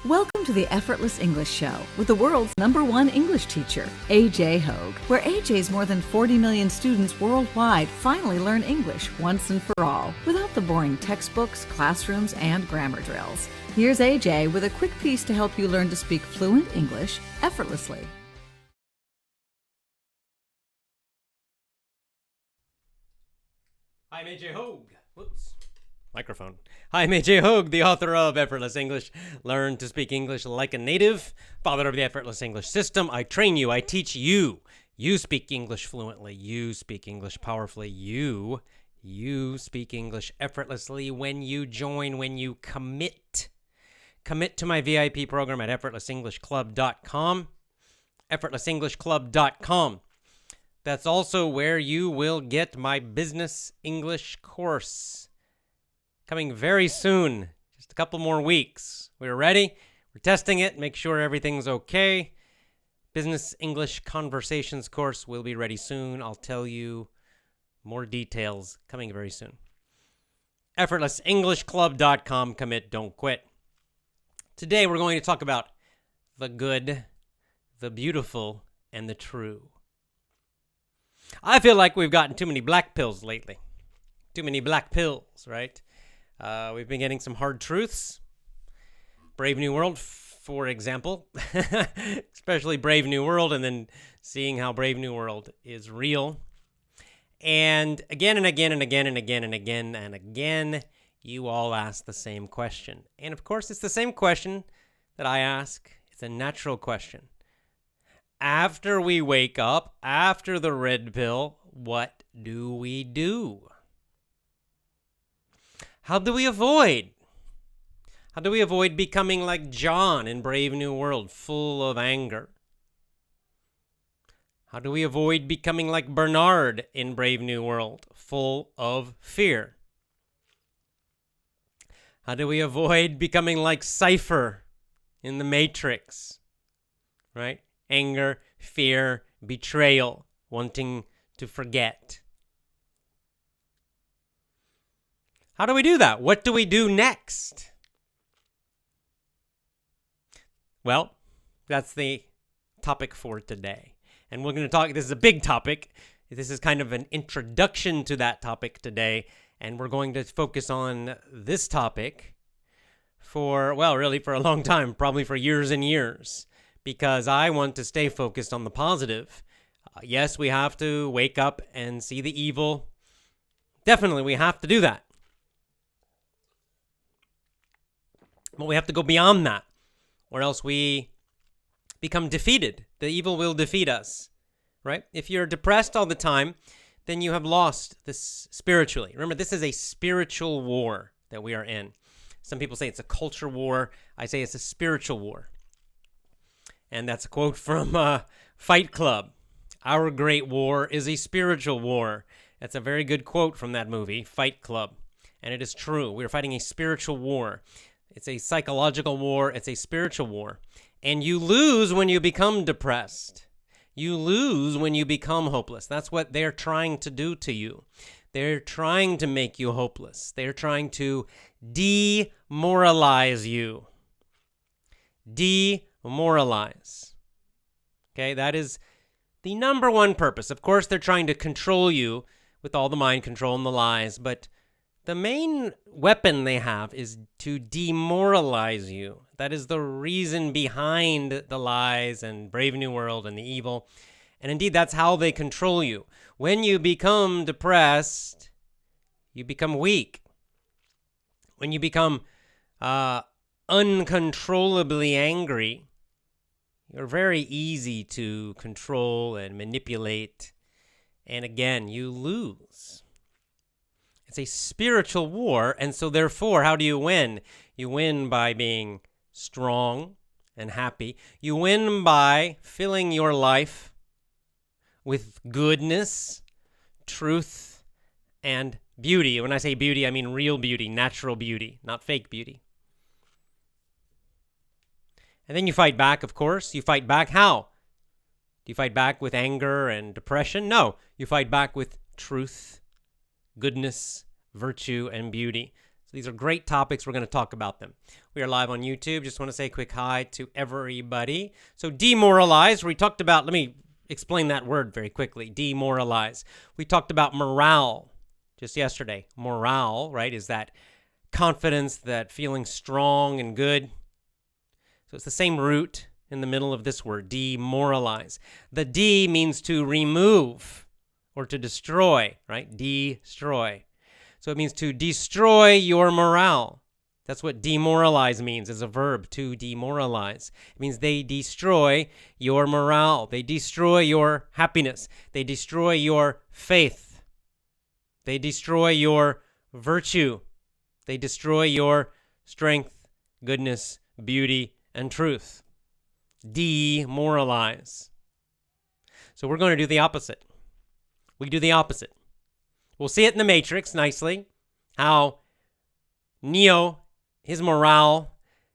Welcome to the Effortless English Show with the world's #1 English teacher, AJ Hogue, where AJ's more than 40 million students worldwide finally learn English once and for all, without the boring textbooks, classrooms, and grammar drills. Here's AJ with a quick piece to help you learn to speak fluent English effortlessly. Hi, I'm AJ Hogue. Whoops. Microphone. Hi, I'm AJ Hogue, the author of Effortless English. Learn to speak English like a native. Father of the Effortless English system. I train you. I teach you. You speak English fluently. You speak English powerfully. You speak English effortlessly when you join, when you commit. Commit to my VIP program at effortlessenglishclub.com. effortlessenglishclub.com. That's also where you will get my business English course. Coming very soon, just a couple more weeks. We're ready. We're testing it. Make sure everything's okay. Business English Conversations course will be ready soon. I'll tell you more details coming very soon. EffortlessEnglishClub.com. Commit, don't quit. Today we're going to talk about the good, the beautiful, and the true. I feel like we've gotten too many black pills lately. Too many black pills, right? We've been getting some hard truths. Brave New World, for example. Especially Brave New World, and then seeing how Brave New World is real. And again and again and again and again and again and again, you all ask the same question. And of course, it's the same question that I ask. It's a natural question. After we wake up, after the red pill, what do we do? How do we avoid? How do we avoid becoming like John in Brave New World, full of anger? How do we avoid becoming like Bernard in Brave New World, full of fear? How do we avoid becoming like Cypher in the Matrix, right? Anger, fear, betrayal, wanting to forget. How do we do that? What do we do next? Well, that's the topic for today. And we're going to talk, this is a big topic. This is kind of an introduction to that topic today. And we're going to focus on this topic for, well, really for a long time, probably for years and years, because I want to stay focused on the positive. Yes, we have to wake up and see the evil. Definitely, we have to do that. But we have to go beyond that, or else we become defeated. The evil will defeat us, right? If you're depressed all the time, then you have lost this spiritually. Remember, this is a spiritual war that we are in. Some people say it's a culture war. I say it's a spiritual war. And that's a quote from Fight Club. Our great war is a spiritual war. That's a very good quote from that movie, Fight Club. And it is true. We're fighting a spiritual war. It's a psychological war. It's a spiritual war. And you lose when you become depressed. You lose when you become hopeless. That's what they're trying to do to you. They're trying to make you hopeless. They're trying to demoralize you. Demoralize. Okay, that is the #1 purpose. Of course, they're trying to control you with all the mind control and the lies, but the main weapon they have is to demoralize you. That is the reason behind the lies and Brave New World and the evil. And indeed, that's how they control you. When you become depressed, you become weak. When you become uncontrollably angry, you're very easy to control and manipulate. And again, you lose. It's a spiritual war, and so therefore, how do you win? You win by being strong and happy. You win by filling your life with goodness, truth, and beauty. When I say beauty, I mean real beauty, natural beauty, not fake beauty. And then you fight back, of course. You fight back how? Do you fight back with anger and depression? No, you fight back with truth, goodness, virtue, and beauty. So these are great topics. We're going to talk about them. We are live on YouTube. Just want to say a quick hi to everybody. So demoralize, we talked about, let me explain that word very quickly, demoralize. We talked about morale just yesterday. Morale, right, is that confidence, that feeling strong and good. So it's the same root in the middle of this word, demoralize. The D means to remove or to destroy, right? Destroy. So it means to destroy your morale. That's what demoralize means as a verb, to demoralize. It means they destroy your morale. They destroy your happiness. They destroy your faith. They destroy your virtue. They destroy your strength, goodness, beauty, and truth. Demoralize. So we're going to do the opposite. We do the opposite. We'll see it in the Matrix nicely, how Neo, his morale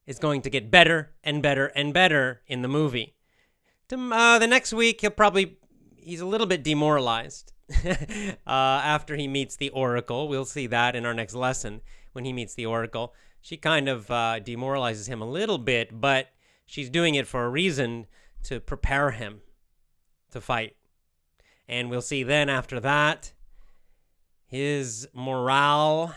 is going to get better and better and better in the movie. The next week, he's a little bit demoralized after he meets the Oracle. We'll see that in our next lesson when he meets the Oracle. She kind of demoralizes him a little bit, but she's doing it for a reason, to prepare him to fight. And we'll see then after that, his morale,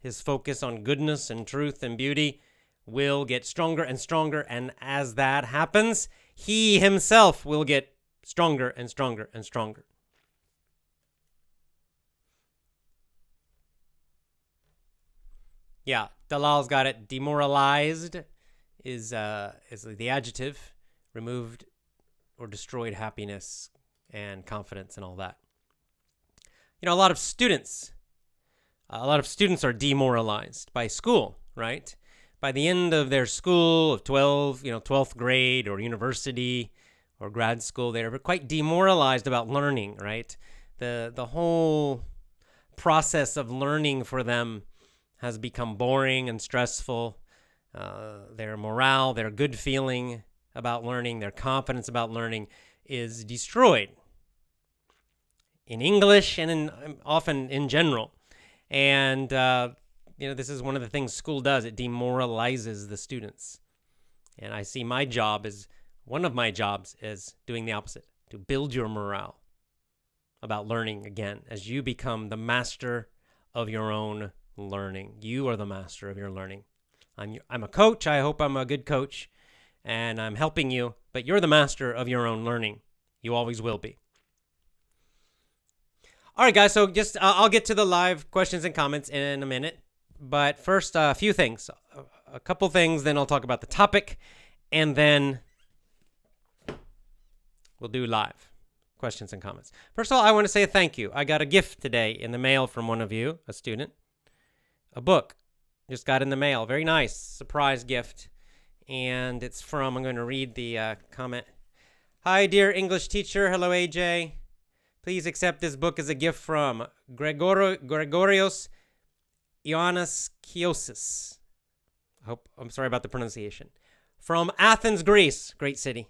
his focus on goodness and truth and beauty will get stronger and stronger. And as that happens, he himself will get stronger and stronger and stronger. Yeah, Dalal's got it. Demoralized is the adjective, removed or destroyed happiness and confidence and all that. You know, a lot of students are demoralized by school, right? By the end of their school of 12th grade or university or grad school, they're quite demoralized about learning, right? The whole process of learning for them has become boring and stressful. Their morale, their good feeling about learning, their confidence about learning is destroyed. In English and often in general. And, this is one of the things school does. It demoralizes the students. And I see one of my jobs is doing the opposite, to build your morale about learning again as you become the master of your own learning. You are the master of your learning. I'm a coach. I hope I'm a good coach, and I'm helping you, but you're the master of your own learning. You always will be. All right, guys, so just I'll get to the live questions and comments in a minute. But first, a few things, a couple things, then I'll talk about the topic, and then we'll do live questions and comments. First of all, I want to say thank you. I got a gift today in the mail from one of you, a student, a book. Just got in the mail. Very nice surprise gift. And it's from, I'm going to read the comment. Hi, dear English teacher. Hello, AJ. Please accept this book as a gift from Gregorios Ioannis. I'm sorry about the pronunciation. From Athens, Greece, great city.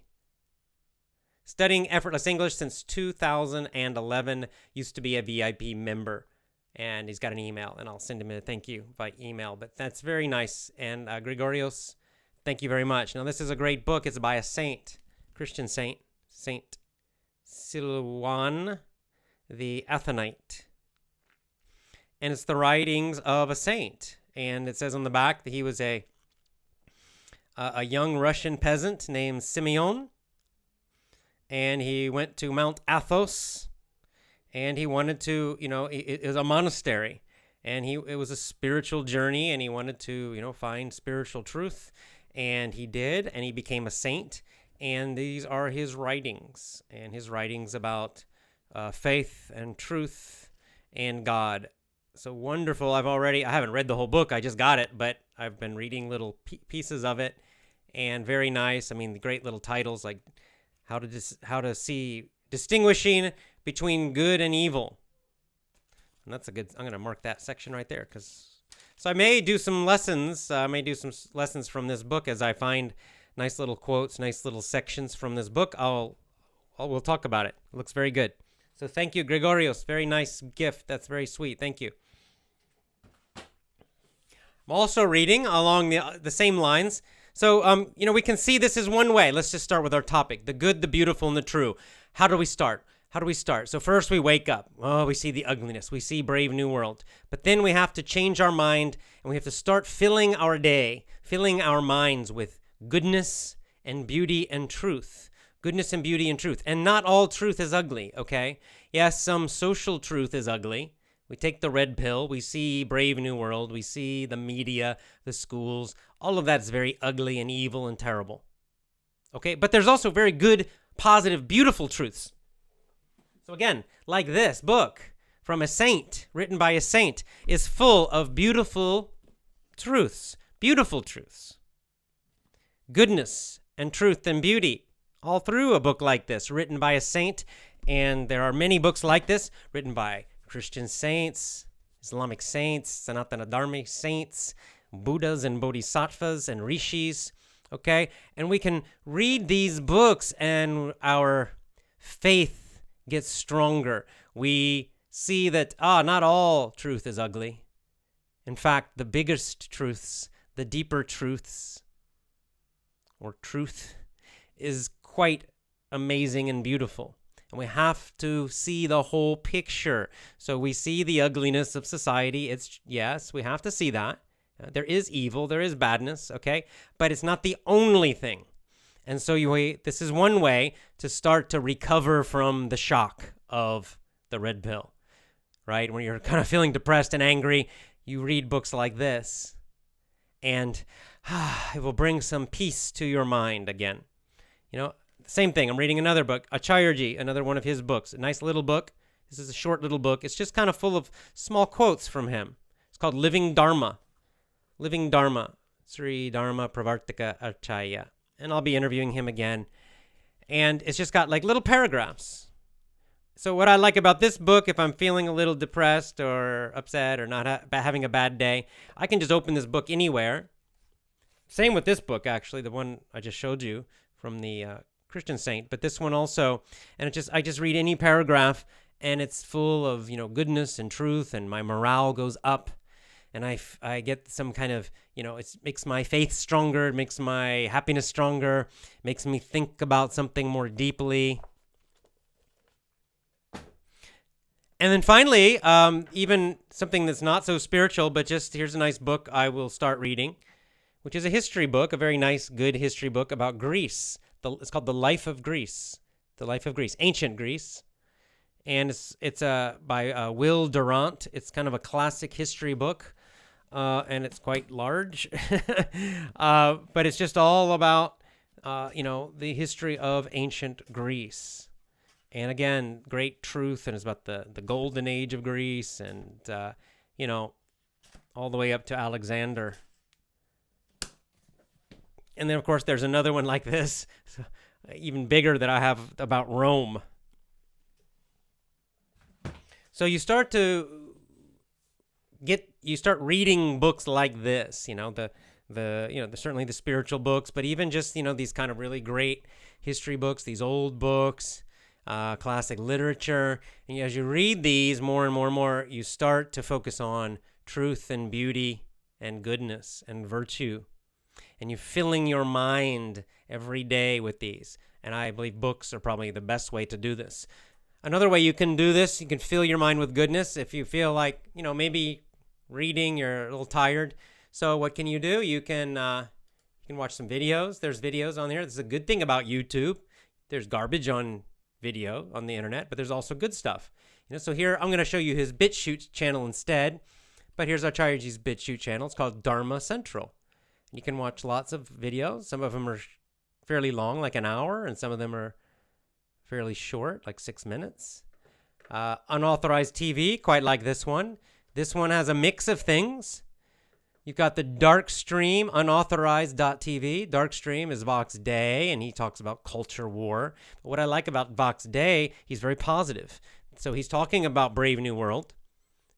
Studying effortless English since 2011. Used to be a VIP member. And he's got an email, and I'll send him a thank you by email. But that's very nice. And Gregorios, thank you very much. Now, this is a great book. It's by a saint, Christian saint, Saint Silouan the Athonite. And it's the writings of a saint. And it says on the back that he was a young Russian peasant named Simeon. And he went to Mount Athos. And he wanted to, it was a monastery. And it was a spiritual journey. And he wanted to, find spiritual truth. And he did. And he became a saint. And these are his writings. And his writings about faith and truth and God. So wonderful. I haven't read the whole book. I just got it. But I've been reading little pieces of it. And very nice. I mean, the great little titles like how to see distinguishing between good and evil. And that's I'm going to mark that section right there. So I may do some lessons. From this book as I find nice little quotes, nice little sections from this book. We'll talk about it. It looks very good. So thank you, Gregorios. Very nice gift. That's very sweet. Thank you. I'm also reading along the same lines. So, we can see this is one way. Let's just start with our topic, the good, the beautiful, and the true. How do we start? So first we wake up. Oh, we see the ugliness. We see Brave New World. But then we have to change our mind, and we have to start filling our day, filling our minds with goodness and beauty and truth. Goodness and beauty and truth. And not all truth is ugly, okay? Yes, some social truth is ugly. We take the red pill. We see Brave New World. We see the media, the schools. All of that's very ugly and evil and terrible. Okay? But there's also very good, positive, beautiful truths. So again, like this book from a saint, written by a saint, is full of beautiful truths. Beautiful truths. Goodness and truth and beauty all through a book like this, written by a saint. And there are many books like this, written by Christian saints, Islamic saints, Sanatana Dharma saints, Buddhas and Bodhisattvas and Rishis, okay? And we can read these books and our faith gets stronger. We see that, not all truth is ugly. In fact, the biggest truths, the deeper truths, or truth, is quite amazing and beautiful. And we have to see the whole picture. So we see the ugliness of society. Yes, we have to see that. There is evil, there is badness, okay? But it's not the only thing. And so this is one way to start to recover from the shock of the red pill, right? When you're kind of feeling depressed and angry, you read books like this, and it will bring some peace to your mind again. Same thing. I'm reading another book, Acharyaji, another one of his books. A nice little book. This is a short little book. It's just kind of full of small quotes from him. It's called Living Dharma. Living Dharma. Sri Dharma Pravartika Acharya. And I'll be interviewing him again. And it's just got like little paragraphs. So what I like about this book, if I'm feeling a little depressed or upset or not having a bad day, I can just open this book anywhere. Same with this book, actually, the one I just showed you from the Christian saint, but this one also, and I just read any paragraph, and it's full of goodness and truth, and my morale goes up, and I get some kind of it makes my faith stronger, it makes my happiness stronger, makes me think about something more deeply. And then finally, even something that's not so spiritual, but just here's a nice book I will start reading, which is a history book, a very nice, good history book about Greece. It's called The Life of Greece. The Life of Greece, ancient Greece. And it's by Will Durant. It's kind of a classic history book, and it's quite large. But it's just all about, the history of ancient Greece. And again, great truth, and it's about the golden age of Greece and, all the way up to Alexander. And then, of course, there's another one like this, even bigger, that I have about Rome. So you start reading books like this, certainly the spiritual books, but even just, these kind of really great history books, these old books, classic literature. And as you read these more and more and more, you start to focus on truth and beauty and goodness and virtue. And you're filling your mind every day with these. And I believe books are probably the best way to do this. Another way you can do this, you can fill your mind with goodness. If you feel like, maybe reading, you're a little tired. So what can you do? You can watch some videos. There's videos on there. This is a good thing about YouTube. There's garbage on video on the internet, but there's also good stuff. So here I'm going to show you his BitChute channel instead. But here's Acharyaji's BitChute channel. It's called Dharma Central. You can watch lots of videos. Some of them are fairly long, like an hour, and some of them are fairly short, like 6 minutes. Unauthorized TV, quite like this one. This one has a mix of things. You've got the dark stream, unauthorized.tv. Dark stream is Vox Day, and he talks about culture war. But what I like about Vox Day, he's very positive. So he's talking about Brave New World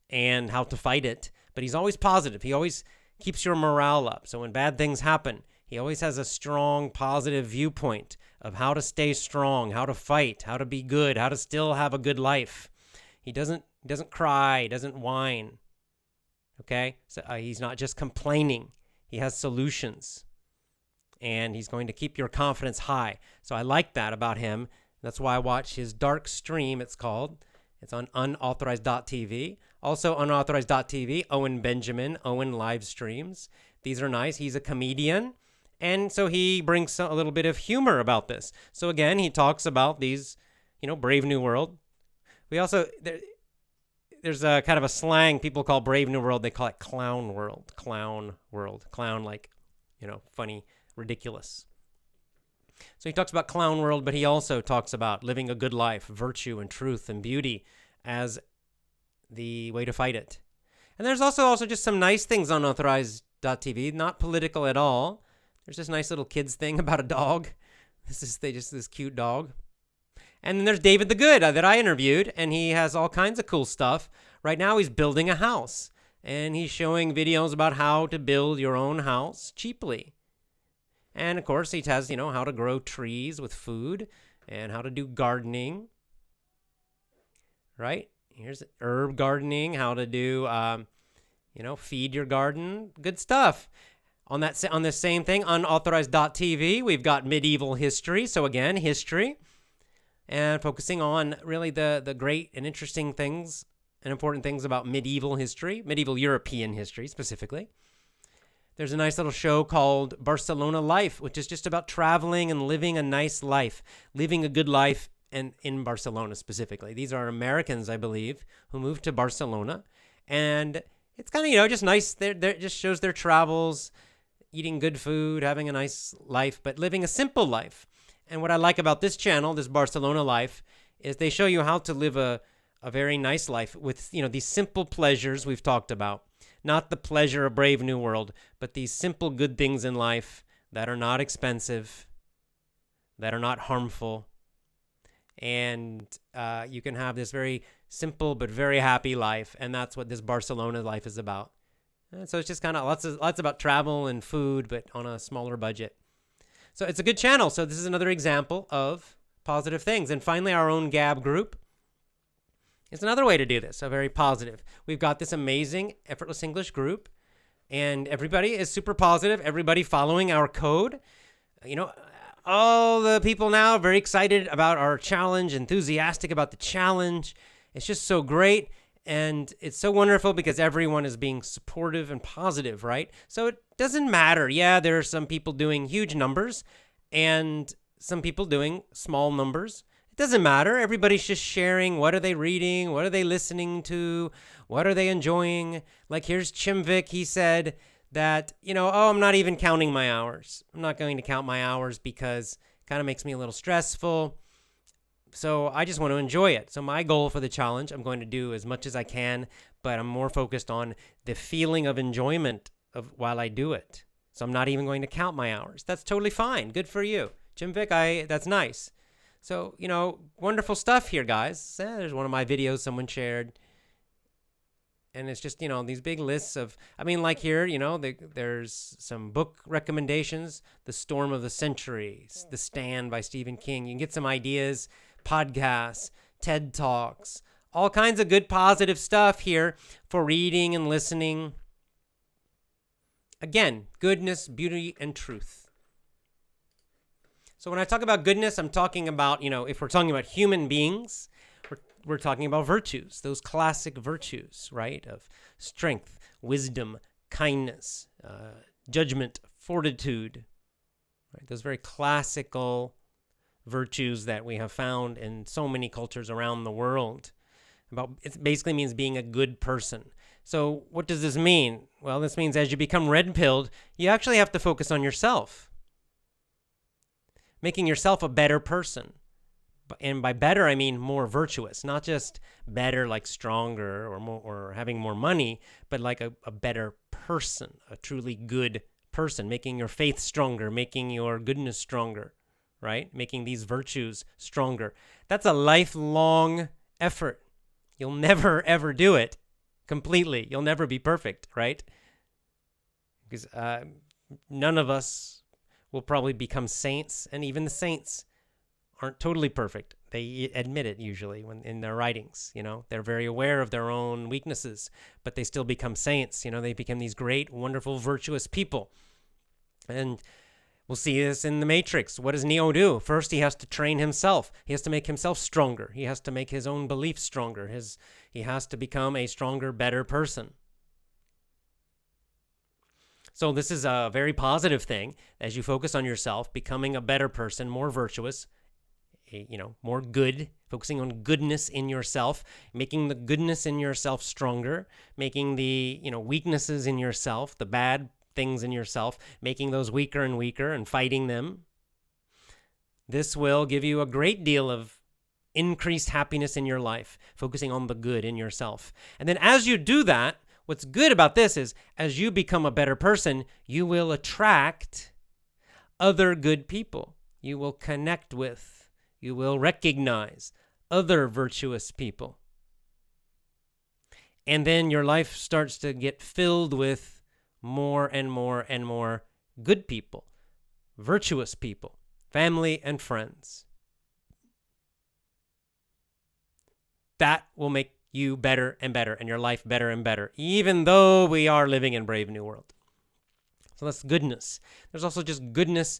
and how to fight it, but he's always positive. He always keeps your morale up. So when bad things happen, he always has a strong, positive viewpoint of how to stay strong, how to fight, how to be good, how to still have a good life. He doesn't cry, he doesn't whine. Okay? So he's not just complaining. He has solutions. And he's going to keep your confidence high. So I like that about him. That's why I watch his dark stream, it's called. It's on Unauthorized.tv. Also Unauthorized.tv, Owen Benjamin, Owen live streams. These are nice. He's a comedian. And so he brings a little bit of humor about this. So again, he talks about these, Brave New World. We also, there's a kind of a slang people call Brave New World. They call it Clown World. Clown World. Clown like, funny, ridiculous. So he talks about Clown World, but he also talks about living a good life, virtue and truth and beauty as the way to fight it. And there's also just some nice things on Unauthorized.tv, not political at all. There's this nice little kids thing about a dog. This cute dog. And then there's David the Good that I interviewed, and he has all kinds of cool stuff. Right now he's building a house, and he's showing videos about how to build your own house cheaply. And of course he has, how to grow trees with food and how to do gardening. Right? Here's herb gardening, how to do, feed your garden. Good stuff. On this same thing, Unauthorized.tv, we've got medieval history. So again, history. And focusing on really the great and interesting things and important things about medieval history, medieval European history specifically. There's a nice little show called Barcelona Life, which is just about traveling and living a nice life, living a good life, and in Barcelona specifically. These are Americans, I believe, who moved to Barcelona. And it's kind of, just nice. They just shows their travels, eating good food, having a nice life, but living a simple life. And what I like about this channel, this Barcelona Life, is they show you how to live a very nice life with, these simple pleasures we've talked about. Not the pleasure of Brave New World, but these simple good things in life that are not expensive, that are not harmful. And you can have this very simple but very happy life. And that's what this Barcelona Life is about. And so it's just kind of lots about travel and food, but on a smaller budget. So it's a good channel. So this is another example of positive things. And finally, our own Gab group is another way to do this, a very positive. We've got this amazing Effortless English group, and everybody is super positive. Everybody following our code. All the people now are very excited about our challenge, enthusiastic about the challenge. It's just so great. And it's so wonderful because everyone is being supportive and positive, right? So it doesn't matter. Yeah, there are some people doing huge numbers and some people doing small numbers. It doesn't matter. Everybody's just sharing. What are they reading? What are they listening to? What are they enjoying? Like here's Chimvik. He said that, I'm not even counting my hours. I'm not going to count my hours because it kind of makes me a little stressful. So I just want to enjoy it. So my goal for the challenge, I'm going to do as much as I can, but I'm more focused on the feeling of enjoyment while I do it. So I'm not even going to count my hours. That's totally fine. Good for you. Chimvik, that's nice. So, wonderful stuff here, guys. There's one of my videos someone shared. And it's just, these big lists of, like here, there's some book recommendations. The Storm of the Century, The Stand by Stephen King. You can get some ideas, podcasts, TED Talks, all kinds of good positive stuff here for reading and listening. Again, goodness, beauty, and truth. So when I talk about goodness, I'm talking about, if we're talking about human beings, we're talking about virtues, those classic virtues, right? Of strength, wisdom, kindness, judgment, fortitude, right? Those very classical virtues that we have found in so many cultures around the world. It basically means being a good person. So what does this mean? Well, this means as you become red-pilled, you actually have to focus on yourself, making yourself a better person. And by better, I mean more virtuous, not just better like stronger or more, or having more money, but like a better person, a truly good person, making your faith stronger, making your goodness stronger, right? Making these virtues stronger. That's a lifelong effort. You'll never, ever do it completely. You'll never be perfect, right? Because none of us will probably become saints, and even the saints aren't totally perfect. They admit it usually when in their writings. They're very aware of their own weaknesses, but they still become saints. They become these great, wonderful, virtuous people. And we'll see this in the Matrix. What does Neo do? First, he has to train himself. He has to make himself stronger. He has to make his own beliefs stronger. He has to become a stronger, better person. So this is a very positive thing as you focus on yourself, becoming a better person, more virtuous, more good, focusing on goodness in yourself, making the goodness in yourself stronger, making the, weaknesses in yourself, the bad things in yourself, making those weaker and weaker and fighting them. This will give you a great deal of increased happiness in your life, focusing on the good in yourself. And then as you do that, what's good about this is as you become a better person, you will attract other good people. You will connect with, you will recognize other virtuous people. And then your life starts to get filled with more and more and more good people, virtuous people, family and friends. That will make you better and better and your life better and better, even though we are living in Brave New World. So that's goodness. There's also just goodness,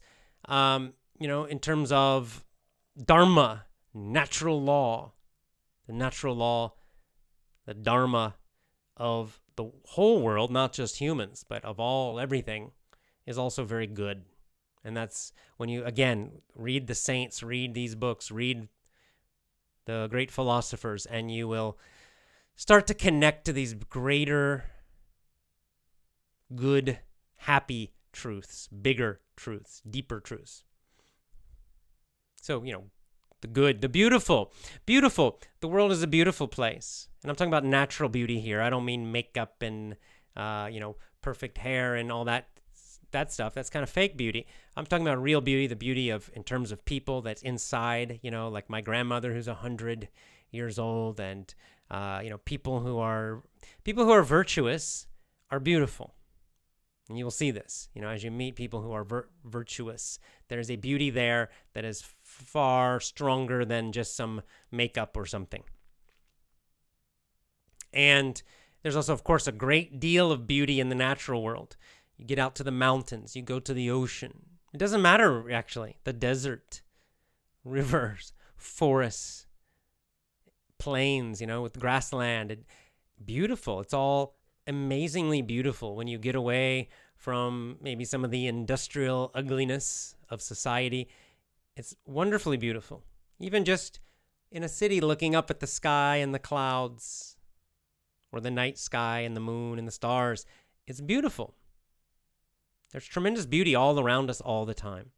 in terms of Dharma, natural law, the Dharma of the whole world, not just humans, but of everything, is also very good. And that's when you, again, read the saints, read these books, read the great philosophers, and you will start to connect to these greater, good, happy truths, bigger truths, deeper truths. So, the good, the beautiful. Beautiful. The world is a beautiful place. And I'm talking about natural beauty here. I don't mean makeup and, perfect hair and all that stuff. That's kind of fake beauty. I'm talking about real beauty, the beauty of, in terms of people that's inside, like my grandmother who's 100 years old, and, people who are virtuous are beautiful. And you will see this, as you meet people who are virtuous. There's a beauty there that is far stronger than just some makeup or something. And there's also, of course, a great deal of beauty in the natural world. You get out to the mountains, you go to the ocean. It doesn't matter, actually. The desert, rivers, forests, plains, with grassland. Beautiful. It's all amazingly beautiful when you get away from maybe some of the industrial ugliness of society. It's wonderfully beautiful. Even just in a city looking up at the sky and the clouds, or the night sky and the moon and the stars, it's beautiful. There's tremendous beauty all around us all the time.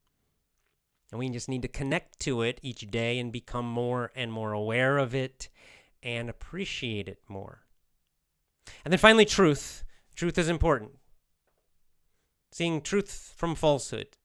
And we just need to connect to it each day and become more and more aware of it and appreciate it more. And then finally, truth. Truth is important. Seeing truth from falsehood.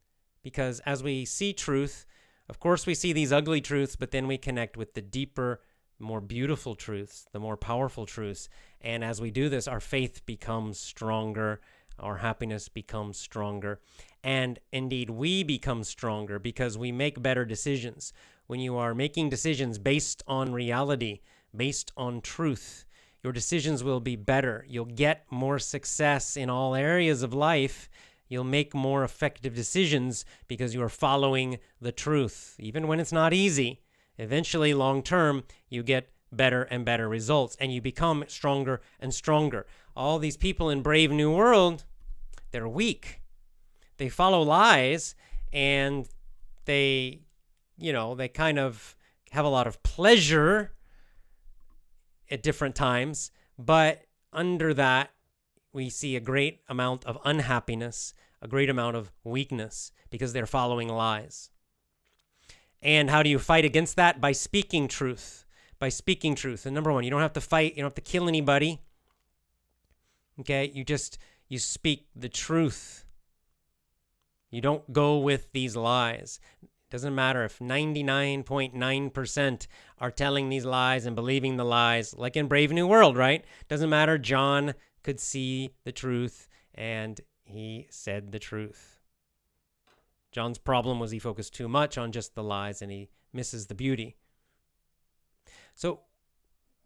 Because as we see truth, of course we see these ugly truths, but then we connect with the deeper, more beautiful truths, the more powerful truths. And as we do this, our faith becomes stronger, our happiness becomes stronger, and indeed we become stronger because we make better decisions. When you are making decisions based on reality, based on truth, your decisions will be better. You'll get more success in all areas of life. You'll make more effective decisions because you are following the truth. Even when it's not easy, eventually, long term, you get better and better results, and you become stronger and stronger. All these people in Brave New World, they're weak. They follow lies, and they kind of have a lot of pleasure at different times, but under that, we see a great amount of unhappiness, a great amount of weakness, because they're following lies. And how do you fight against that? By speaking truth. By speaking truth. And number one, you don't have to fight. You don't have to kill anybody. Okay? You speak the truth. You don't go with these lies. It doesn't matter if 99.9% are telling these lies and believing the lies, like in Brave New World, right? Doesn't matter. John could see the truth, and he said the truth. John's problem was he focused too much on just the lies, and he misses the beauty. So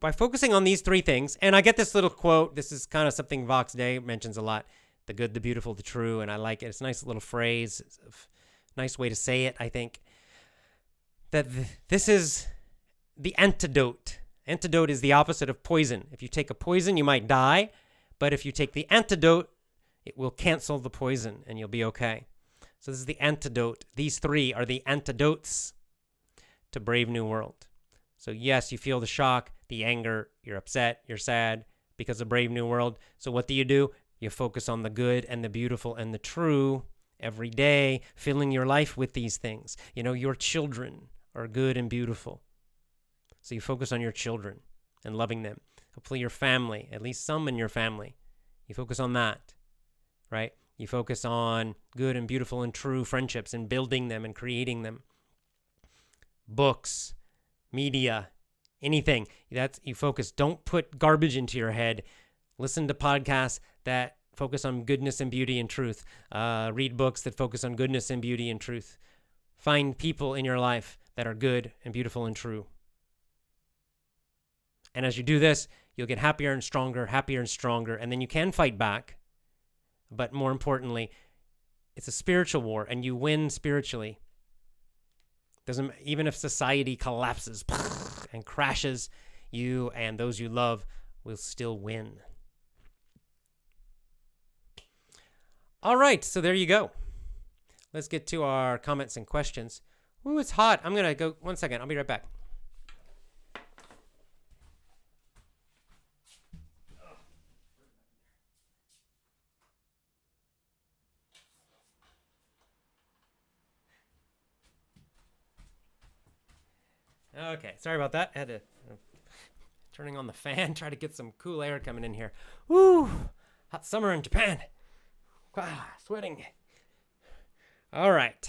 by focusing on these three things, and I get this little quote. This is kind of something Vox Day mentions a lot: the good, the beautiful, the true, and I like it. It's a nice little phrase. It's a nice way to say it, I think. That this is the antidote. Antidote is the opposite of poison. If you take a poison, you might die, but if you take the antidote, it will cancel the poison and you'll be okay. So this is the antidote. These three are the antidotes to Brave New World. So yes, you feel the shock, the anger, you're upset, you're sad because of Brave New World. So what do? You focus on the good and the beautiful and the true every day, filling your life with these things. You know, your children are good and beautiful. So you focus on your children and loving them. Hopefully your family, at least some in your family, you focus on that, right? You focus on good and beautiful and true friendships and building them and creating them. Books, media, anything. You focus. Don't put garbage into your head. Listen to podcasts that focus on goodness and beauty and truth. Read books that focus on goodness and beauty and truth. Find people in your life that are good and beautiful and true. And as you do this, you'll get happier and stronger, and then you can fight back. But more importantly, it's a spiritual war, and you win spiritually. Even if society collapses and crashes, you and those you love will still win. All right, so there you go. Let's get to our comments and questions. Ooh, it's hot. I'm going to go 1 second. I'll be right back. Okay, sorry about that. I had to turning on the fan, try to get some cool air coming in here. Woo! Hot summer in Japan. Sweating. All right.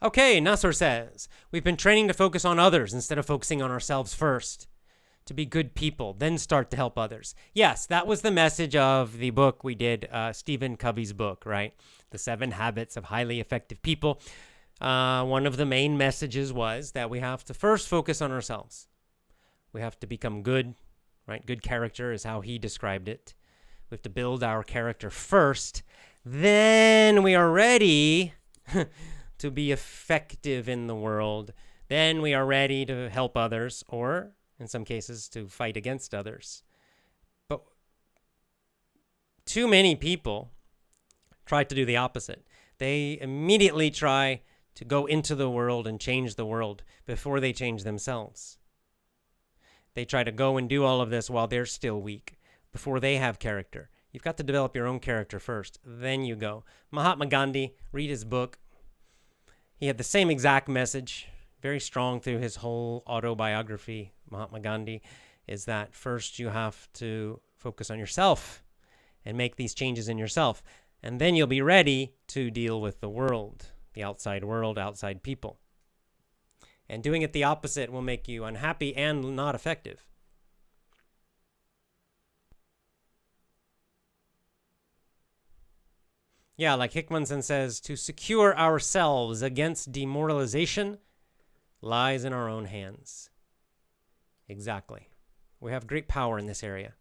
Okay, Nasser says, we've been training to focus on others instead of focusing on ourselves first. To be good people, then start to help others. Yes, that was the message of the book we did, Stephen Covey's book, right? The 7 Habits of Highly Effective People. One of the main messages was that we have to first focus on ourselves. We have to become good, right? Good character is how he described it. We have to build our character first. Then we are ready to be effective in the world. Then we are ready to help others, or in some cases to fight against others. But too many people try to do the opposite. They immediately try to go into the world and change the world before they change themselves. They try to go and do all of this while they're still weak, before they have character. You've got to develop your own character first, then you go. Mahatma Gandhi, read his book. He had the same exact message, very strong through his whole autobiography. Mahatma Gandhi is that first you have to focus on yourself and make these changes in yourself. And then you'll be ready to deal with the world, outside people. And doing it the opposite will make you unhappy and not effective. Yeah, like Hickmanson says, to secure ourselves against demoralization lies in our own hands. Exactly. We have great power in this area.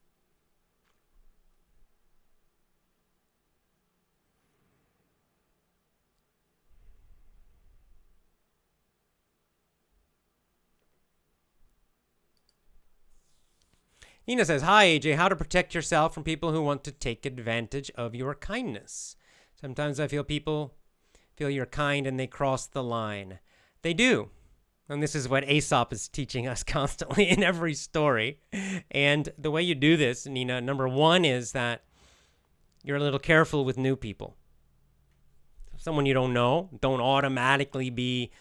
Nina says, hi, AJ, how to protect yourself from people who want to take advantage of your kindness. Sometimes I feel people feel you're kind and they cross the line. They do. And this is what Aesop is teaching us constantly in every story. And the way you do this, Nina, number one is that you're a little careful with new people. Someone you don't know, don't automatically be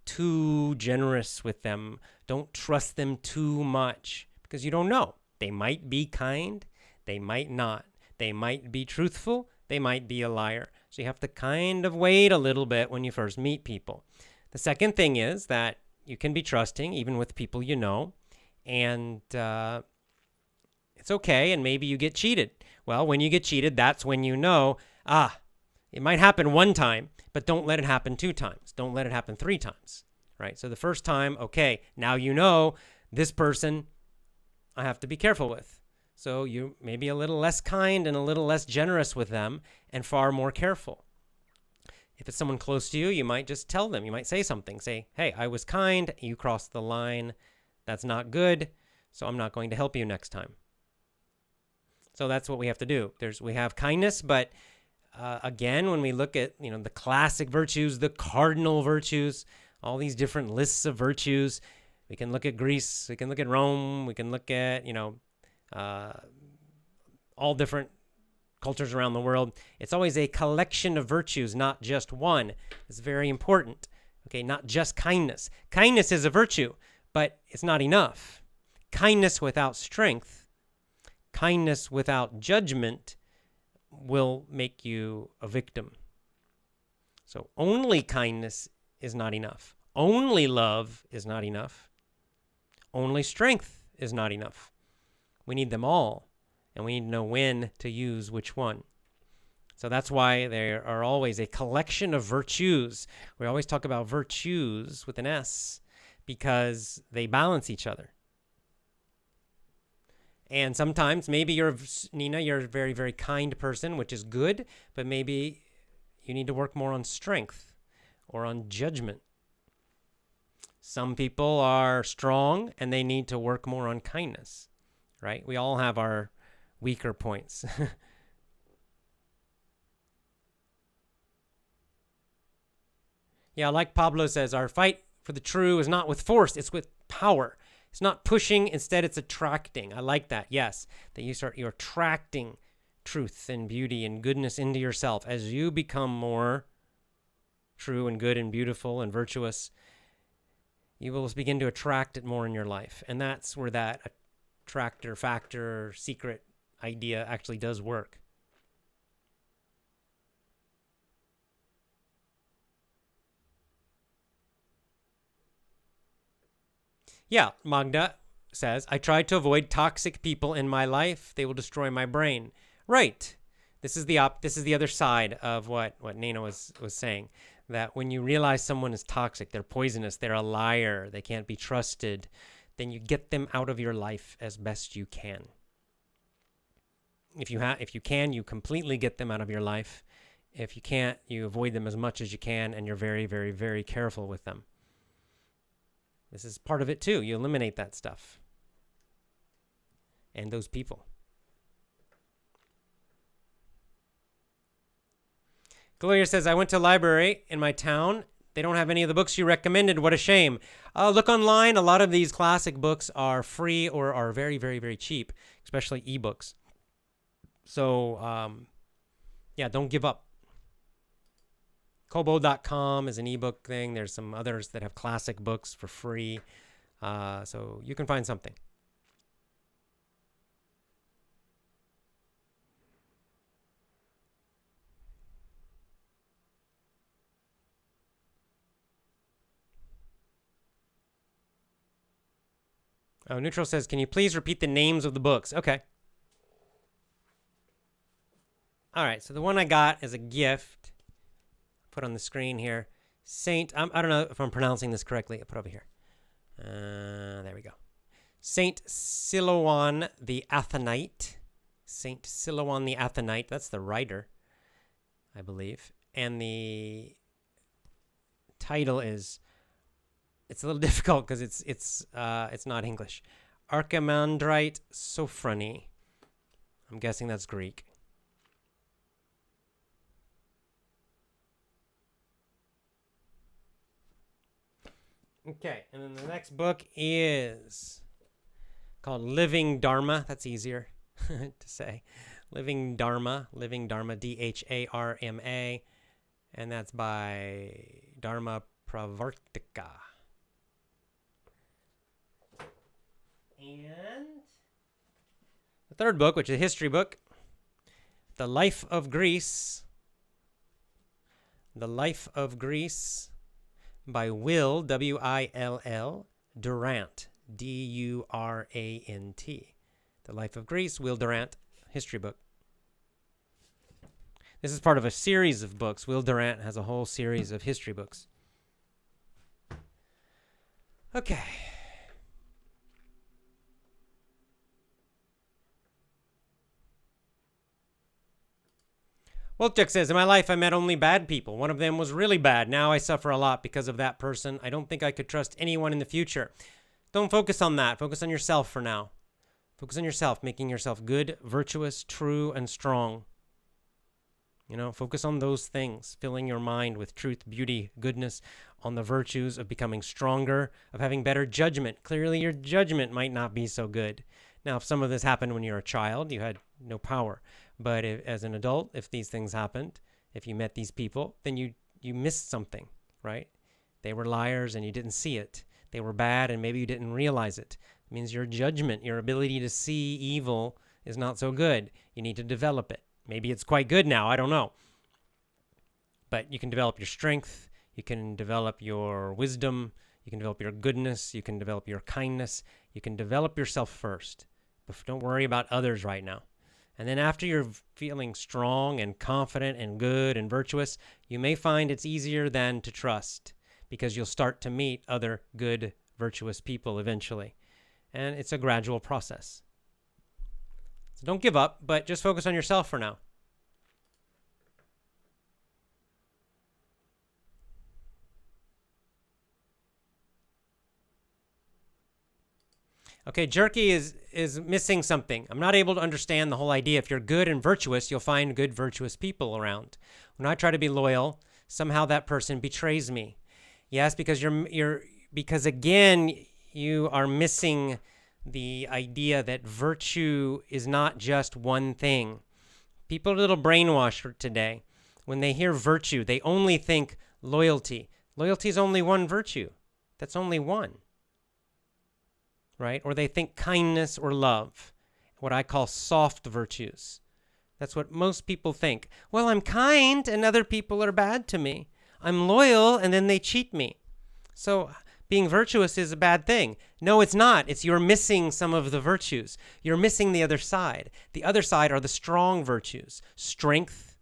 too generous with them. Don't trust them too much because you don't know. They might be kind. They might not. They might be truthful. They might be a liar. So you have to kind of wait a little bit when you first meet people. The second thing is that you can be trusting even with people you know, and it's okay, and maybe you get cheated. Well, when you get cheated, that's when you know, it might happen one time, but don't let it happen 2 times. Don't let it happen 3 times, right? So the first time, okay, now you know this person I have to be careful with. So you may be a little less kind and a little less generous with them and far more careful. If it's someone close to you, you might just tell them. You might say something. Say, hey, I was kind. You crossed the line. That's not good. So I'm not going to help you next time. So that's what we have to do. We have kindness, but again, when we look at the classic virtues, the cardinal virtues, all these different lists of virtues, we can look at Greece, we can look at Rome, we can look at all different cultures around the world. It's always a collection of virtues, not just one. It's very important. Okay, not just kindness. Kindness is a virtue, but it's not enough. Kindness without strength, kindness without judgment will make you a victim. So only kindness is not enough. Only love is not enough. Only strength is not enough. We need them all, and we need to know when to use which one. So that's why there are always a collection of virtues. We always talk about virtues with an S because they balance each other. And sometimes maybe Nina, you're a very, very kind person, which is good, but maybe you need to work more on strength or on judgment. Some people are strong and they need to work more on kindness, right? We all have our weaker points. Yeah, like Pablo says, our fight for the true is not with force, it's with power. It's not pushing, instead it's attracting. I like that, yes. That you're attracting truth and beauty and goodness into yourself. As you become more true and good and beautiful and virtuous, you will begin to attract it more in your life. And that's where that attractor factor secret idea actually does work. Yeah, Magda says, I try to avoid toxic people in my life. They will destroy my brain. Right. This is the other side of what Nina was saying. That when you realize someone is toxic, they're poisonous, they're a liar, they can't be trusted, then you get them out of your life as best you can. If you can, you completely get them out of your life. If you can't, you avoid them as much as you can, and you're very, very, very careful with them. This is part of it too. You eliminate that stuff and those people. Gloria says, I went to a library in my town. They don't have any of the books you recommended. What a shame. Look online. A lot of these classic books are free or are very, very, very cheap, especially ebooks. So, yeah, don't give up. Kobo.com is an ebook thing. There's some others that have classic books for free. So you can find something. Oh, Neutral says, can you please repeat the names of the books? Okay. All right, so the one I got as a gift, put on the screen here, I don't know if I'm pronouncing this correctly. I'll put it over here. There we go. Saint Silouan the Athonite. Saint Silouan the Athonite. That's the writer, I believe. And the title is, it's a little difficult because it's not English. Archimandrite Sophrony. I'm guessing that's Greek. Okay, and then the next book is called Living Dharma. That's easier to say. Living Dharma, Dharma, and that's by Dharma Pravartika. And the third book, which is a history book, The Life of Greece. The Life of Greece by Will, W-I-L-L, Durant, D-U-R-A-N-T. The Life of Greece, Will Durant, history book. This is part of a series of books. Will Durant has a whole series of history books. Okay. Wolchuk says, in my life, I met only bad people. One of them was really bad. Now I suffer a lot because of that person. I don't think I could trust anyone in the future. Don't focus on that. Focus on yourself for now. Focus on yourself, making yourself good, virtuous, true, and strong. Focus on those things, filling your mind with truth, beauty, goodness, on the virtues of becoming stronger, of having better judgment. Clearly, your judgment might not be so good. Now, if some of this happened when you were a child, you had no power. But as an adult, if these things happened, if you met these people, then you missed something, right? They were liars and you didn't see it. They were bad and maybe you didn't realize it. It means your judgment, your ability to see evil is not so good. You need to develop it. Maybe it's quite good now. I don't know. But you can develop your strength. You can develop your wisdom. You can develop your goodness. You can develop your kindness. You can develop yourself first. But don't worry about others right now. And then after you're feeling strong and confident and good and virtuous, you may find it's easier than to trust because you'll start to meet other good, virtuous people eventually. And it's a gradual process. So don't give up, but just focus on yourself for now. Okay, Jerky is missing something. I'm not able to understand the whole idea. If you're good and virtuous, you'll find good, virtuous people around. When I try to be loyal, somehow that person betrays me. Yes, because because again, you are missing the idea that virtue is not just one thing. People are a little brainwashed today. When they hear virtue, they only think loyalty. Loyalty is only one virtue. That's only one. Right? Or they think kindness or love, what I call soft virtues. That's what most people think. Well, I'm kind and other people are bad to me. I'm loyal and then they cheat me. So being virtuous is a bad thing. No, it's not. It's you're missing some of the virtues. You're missing the other side. The other side are the strong virtues. Strength,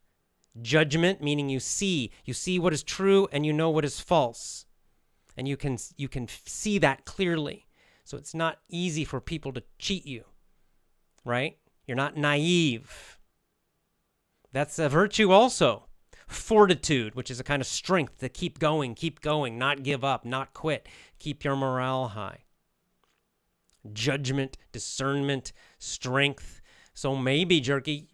judgment, meaning you see what is true and you know what is false. And you can see that clearly. So it's not easy for people to cheat you, right? You're not naive. That's a virtue also. Fortitude, which is a kind of strength to keep going, not give up, not quit, keep your morale high. Judgment, discernment, strength. So maybe, Jerky,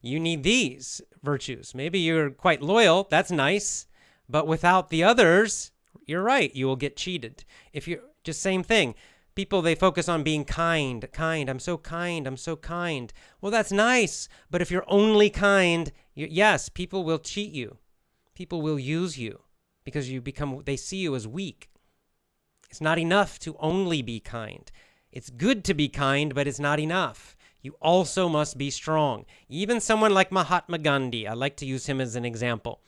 you need these virtues. Maybe you're quite loyal. That's nice. But without the others, you're right. You will get cheated. If you're just same thing. People, they focus on being kind. I'm so kind. Well, that's nice. But if you're only kind, yes, people will cheat you. People will use you because they see you as weak. It's not enough to only be kind. It's good to be kind, but it's not enough. You also must be strong. Even someone like Mahatma Gandhi, I like to use him as an example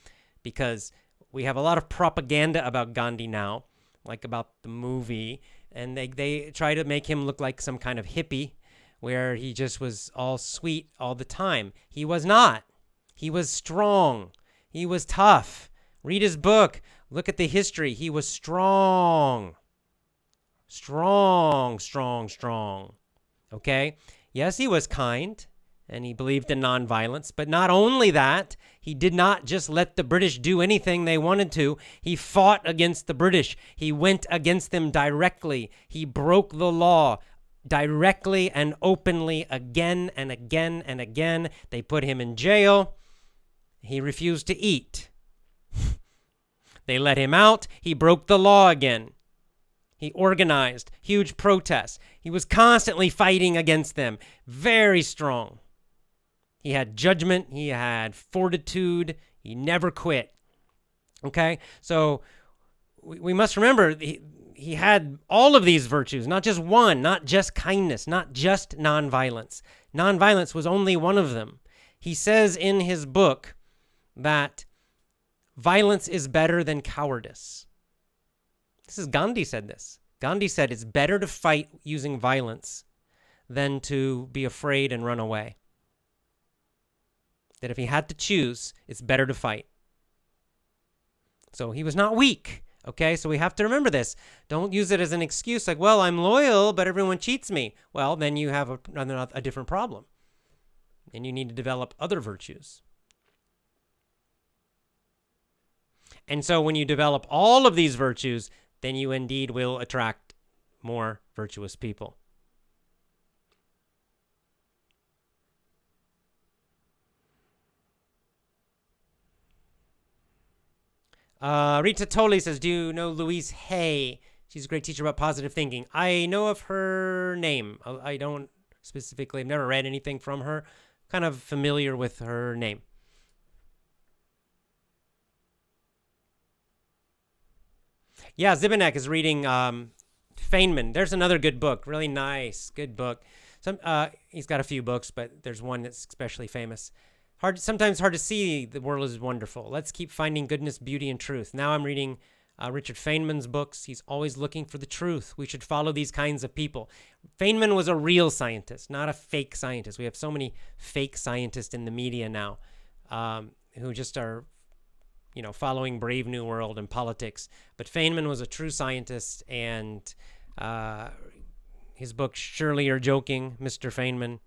because we have a lot of propaganda about Gandhi now, like about the movie, and they try to make him look like some kind of hippie where he just was all sweet all the time. He was not. He was strong. He was tough. Read his book. Look at the history. He was strong. Strong. Okay? Yes, he was kind, and he believed in nonviolence, but not only that, he did not just let the British do anything they wanted to. He fought against the British. He went against them directly. He broke the law directly and openly again and again and again. They put him in jail. He refused to eat. They let him out. He broke the law again. He organized huge protests. He was constantly fighting against them. Very strong. He had judgment. He had fortitude. He never quit. Okay? So we must remember he had all of these virtues, not just one, not just kindness, not just nonviolence. Nonviolence was only one of them. He says in his book that violence is better than cowardice. This is Gandhi said this. Gandhi said it's better to fight using violence than to be afraid and run away. That if he had to choose, it's better to fight. So he was not weak. Okay, so we have to remember this. Don't use it as an excuse like, well, I'm loyal, but everyone cheats me. Well, then you have a different problem. And you need to develop other virtues. And so when you develop all of these virtues, then you indeed will attract more virtuous people. Rita Toley says, do you know Louise Hay? She's a great teacher about positive thinking. I know of her name. I don't specifically, I've never read anything from her. Kind of familiar with her name. Yeah, Zibanek is reading Feynman. There's another good book. Really nice. Good book. He's got a few books, but there's one that's especially famous. Sometimes hard to see the world is wonderful. Let's keep finding goodness, beauty, and truth. Now I'm reading Richard Feynman's books. He's always looking for the truth. We should follow these kinds of people. Feynman was a real scientist, not a fake scientist. We have so many fake scientists in the media now who just are, following Brave New World and politics. But Feynman was a true scientist, and his book, Surely You're Joking, Mr. Feynman,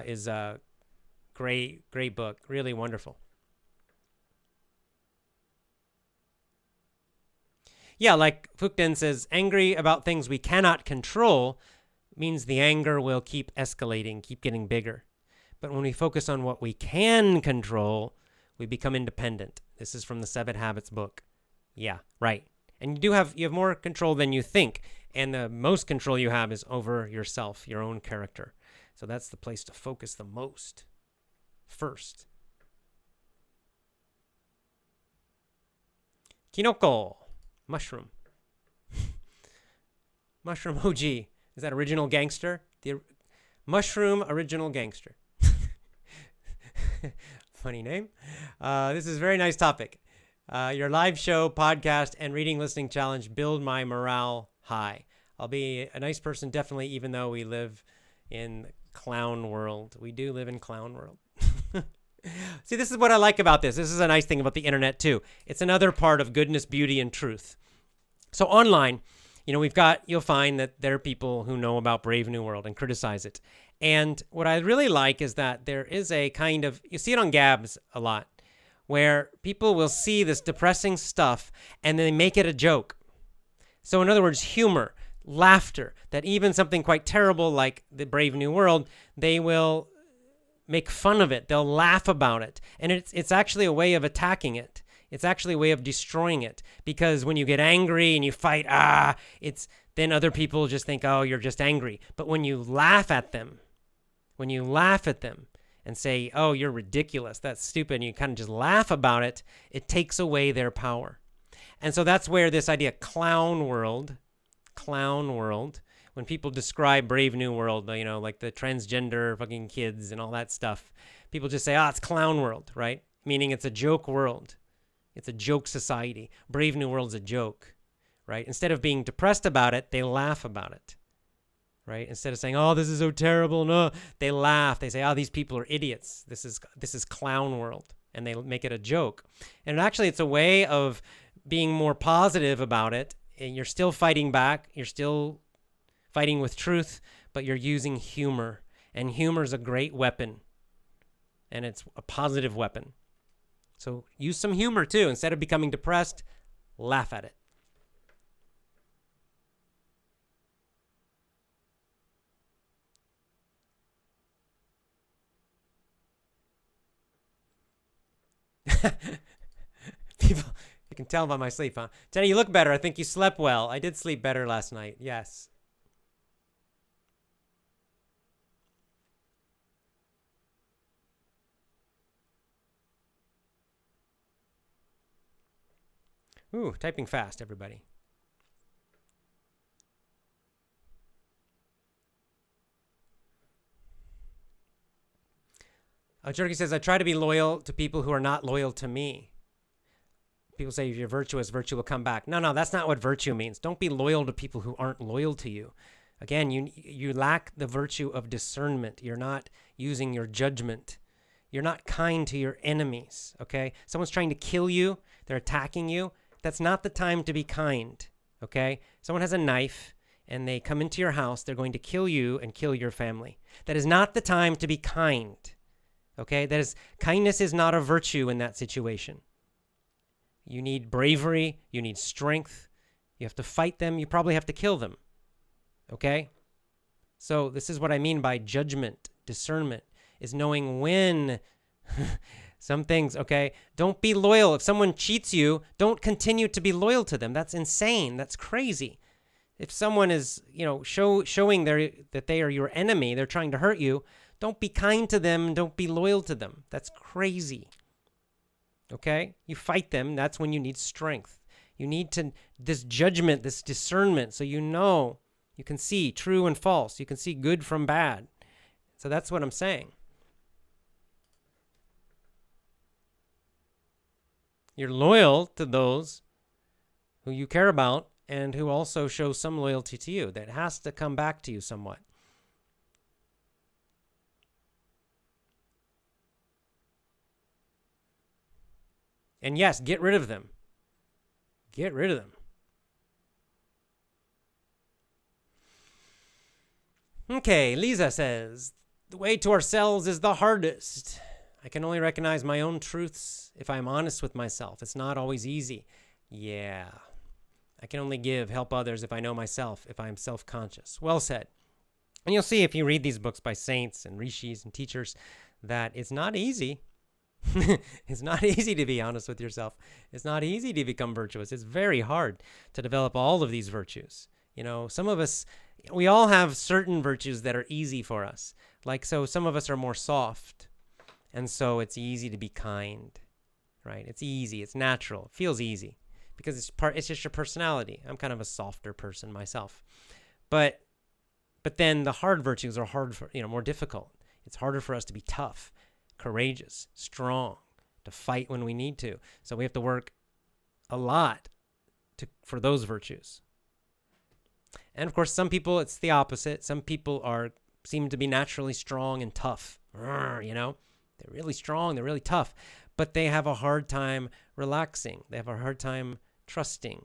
is a great book. Really wonderful. Yeah, like Fukden says, angry about things we cannot control means the anger will keep escalating, keep getting bigger. But when we focus on what we can control, we become independent. This is from the 7 Habits book. Yeah, right. And you have more control than you think. And the most control you have is over yourself, your own character. So that's the place to focus the most. First. Kinoko. Mushroom. Mushroom OG. Is that Original Gangster? The Mushroom Original Gangster. Funny name. This is a very nice topic. Your live show, podcast, and reading listening challenge build my morale high. I'll be a nice person, definitely, even though we live in clown world. We do live in clown world. See, this is what I like about this. This is a nice thing about the internet, too. It's another part of goodness, beauty, and truth. So online, you'll find that there are people who know about Brave New World and criticize it. And what I really like is that there is a kind of, you see it on Gabs a lot, where people will see this depressing stuff and they make it a joke. So in other words, humor, laughter, that even something quite terrible like the Brave New World, they will make fun of it. They'll laugh about it. And it's actually a way of attacking it. It's actually a way of destroying it. Because when you get angry and you fight, then other people just think, oh, you're just angry. But when you laugh at them and say, oh, you're ridiculous, that's stupid, and you kind of just laugh about it, it takes away their power. And so that's where this idea, clown world, when people describe Brave New World, like the transgender fucking kids and all that stuff, people just say, it's clown world, right? Meaning it's a joke world. It's a joke society. Brave New World's a joke, right? Instead of being depressed about it, they laugh about it, right? Instead of saying, oh, this is so terrible, no, they laugh. They say, oh, these people are idiots. This is clown world. And they make it a joke. And actually, it's a way of being more positive about it. And you're still fighting back. You're still fighting with truth, but you're using humor. And humor is a great weapon. And it's a positive weapon. So use some humor too. Instead of becoming depressed, laugh at it. People, you can tell by my sleep, huh? Jenny, you look better. I think you slept well. I did sleep better last night. Yes. Ooh, typing fast, everybody. Jerky says, I try to be loyal to people who are not loyal to me. People say if you're virtuous, virtue will come back. No, that's not what virtue means. Don't be loyal to people who aren't loyal to you. Again, you lack the virtue of discernment. You're not using your judgment. You're not kind to your enemies, okay? Someone's trying to kill you. They're attacking you. That's not the time to be kind, okay? Someone has a knife and they come into your house. They're going to kill you and kill your family. That is not the time to be kind, okay? Kindness is not a virtue in that situation. You need bravery. You need strength. You have to fight them. You probably have to kill them, okay? So this is what I mean by judgment, discernment, is knowing when some things, okay? Don't be loyal. If someone cheats you, don't continue to be loyal to them. That's insane. That's crazy. If someone is, showing that they are your enemy, they're trying to hurt you, don't be kind to them. Don't be loyal to them. That's crazy. Okay? You fight them. That's when you need strength. You need this judgment, this discernment, so you can see true and false. You can see good from bad. So that's what I'm saying. You're loyal to those who you care about and who also show some loyalty to you. That has to come back to you somewhat. And yes, get rid of them. Get rid of them. Okay, Lisa says, the way to ourselves is the hardest. I can only recognize my own truths if I'm honest with myself. It's not always easy. Yeah. I can only help others if I know myself, if I'm self-conscious. Well said. And you'll see if you read these books by saints and rishis and teachers that it's not easy. It's not easy to be honest with yourself. It's not easy to become virtuous. It's very hard to develop all of these virtues. Some of us, we all have certain virtues that are easy for us. So some of us are more soft. And so it's easy to be kind, right? It's easy. It's natural. It feels easy because it's just your personality. I'm kind of a softer person myself. But then the hard virtues are more difficult. It's harder for us to be tough, courageous, strong, to fight when we need to. So we have to work a lot for those virtues. And of course, some people, it's the opposite. Some people seem to be naturally strong and tough, They're really strong. They're really tough, but they have a hard time relaxing. They have a hard time trusting,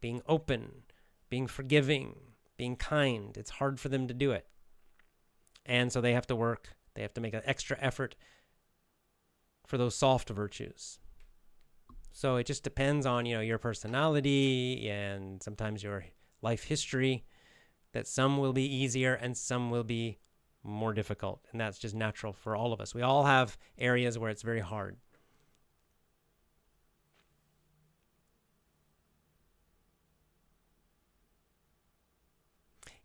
being open, being forgiving, being kind. It's hard for them to do it. And so they have to work. They have to make an extra effort for those soft virtues. So it just depends on, your personality and sometimes your life history, that some will be easier and some will be more difficult, and that's just natural for all of us. We all have areas where it's very hard.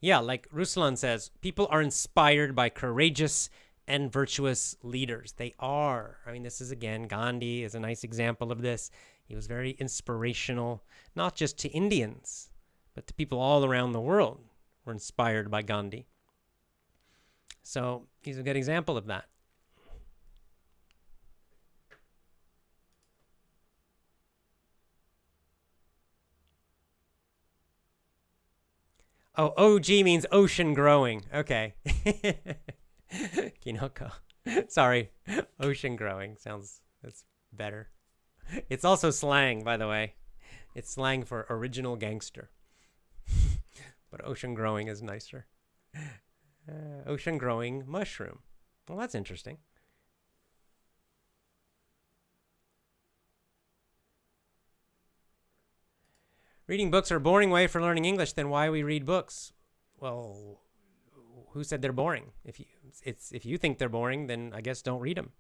Yeah, like Ruslan says, people are inspired by courageous and virtuous leaders. They are. This is, again, Gandhi is a nice example of this. He was very inspirational, not just to Indians, but to people all around the world were inspired by Gandhi. So he's a good example of that. Oh, OG means ocean growing. Okay. Kinoko. Sorry. Ocean growing that's better. It's also slang, by the way. It's slang for original gangster. But ocean growing is nicer. Ocean growing mushroom. Well, that's interesting. Reading books are a boring way for learning English. Then why we read books? Well, who said they're boring? If you think they're boring, then I guess don't read them.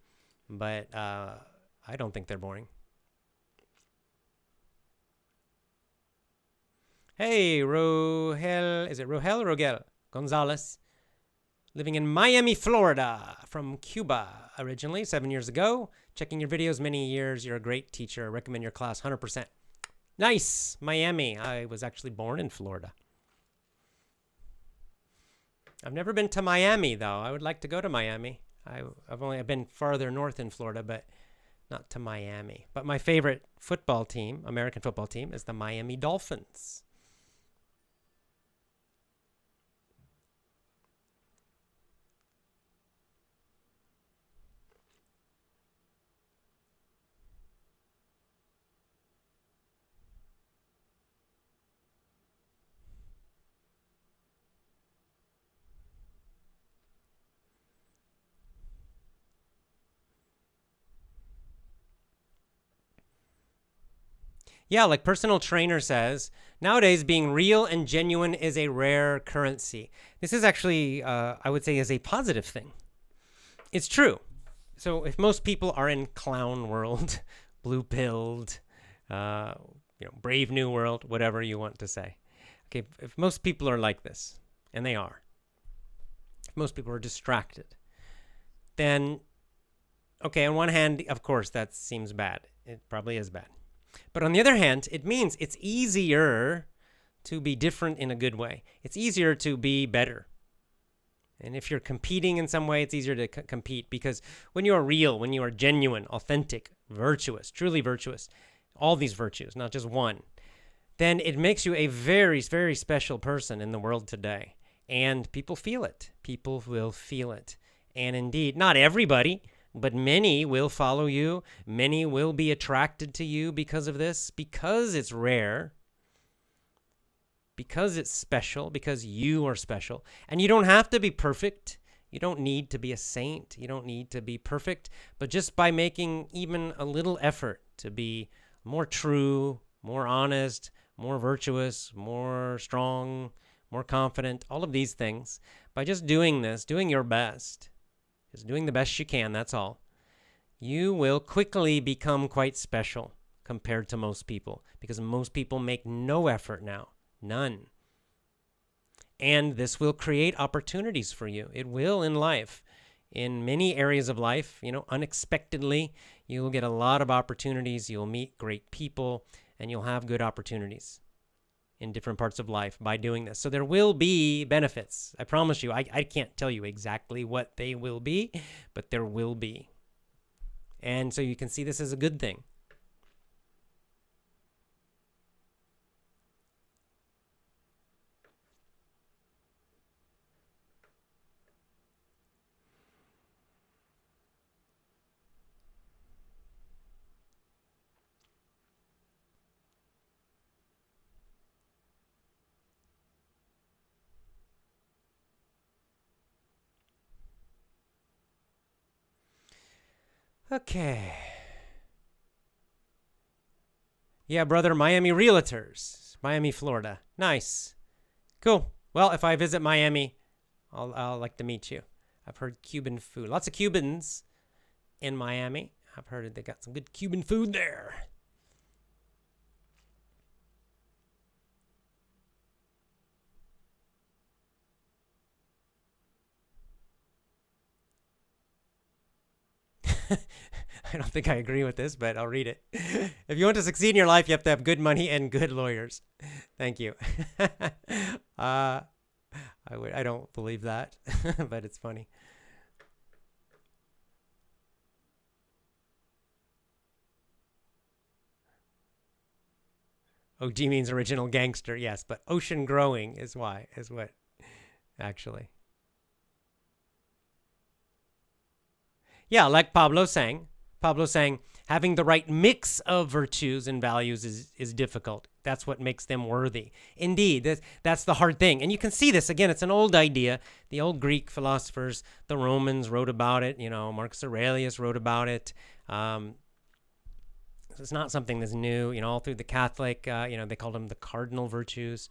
But I don't think they're boring. Hey, Rohel, is it Rohel or Rogel Gonzalez? Living in Miami, Florida, from Cuba originally, 7 years ago. Checking your videos many years. You're a great teacher. Recommend your class 100%. Nice. Miami. I was actually born in Florida. I've never been to Miami, though. I would like to go to Miami. I've been farther north in Florida, but not to Miami. But my favorite football team, American football team, is the Miami Dolphins. Yeah, like personal trainer says, nowadays being real and genuine is a rare currency. This is actually, I would say, is a positive thing. It's true. So if most people are in clown world, blue-pilled, brave new world, whatever you want to say. Okay, if most people are like this, and they are, if most people are distracted, then, okay, on one hand, of course, that seems bad. It probably is bad. But on the other hand, it means it's easier to be different in a good way. It's easier to be better. And if you're competing in some way, it's easier to compete because when you are real, when you are genuine, authentic, virtuous, truly virtuous, all these virtues, not just one, then it makes you a very, very special person in the world today. And people feel it. People will feel it. And indeed, not everybody, but many will follow you. Many will be attracted to you because of this, because it's rare, because it's special, because you are special. And you don't have to be perfect. You don't need to be a saint. You don't need to be perfect. But just by making even a little effort to be more true, more honest, more virtuous, more strong, more confident, all of these things, by just doing this, doing your best, is doing the best you can, that's all, you will quickly become quite special compared to most people because most people make no effort now, none. And this will create opportunities for you. It will in life. In many areas of life, unexpectedly, you'll get a lot of opportunities. You'll meet great people and you'll have good opportunities in different parts of life by doing this. So there will be benefits. I promise you. I can't tell you exactly what they will be, but there will be. And so you can see this as a good thing. Okay. Yeah, brother, Miami Realtors, Miami, Florida. Nice. Cool. Well, if I visit Miami, I'll like to meet you. I've heard Cuban food. Lots of Cubans in Miami. I've heard they got some good Cuban food there. I don't think I agree with this, but I'll read it. If you want to succeed in your life, you have to have good money and good lawyers. Thank you. I don't believe that, but it's funny. OG means original gangster, yes, but ocean growing is what actually. Yeah, like Pablo saying, having the right mix of virtues and values is difficult. That's what makes them worthy. Indeed, that's the hard thing. And you can see this, again, it's an old idea. The old Greek philosophers, the Romans wrote about it. Marcus Aurelius wrote about it. It's not something that's new. All through the Catholic, they called them the cardinal virtues.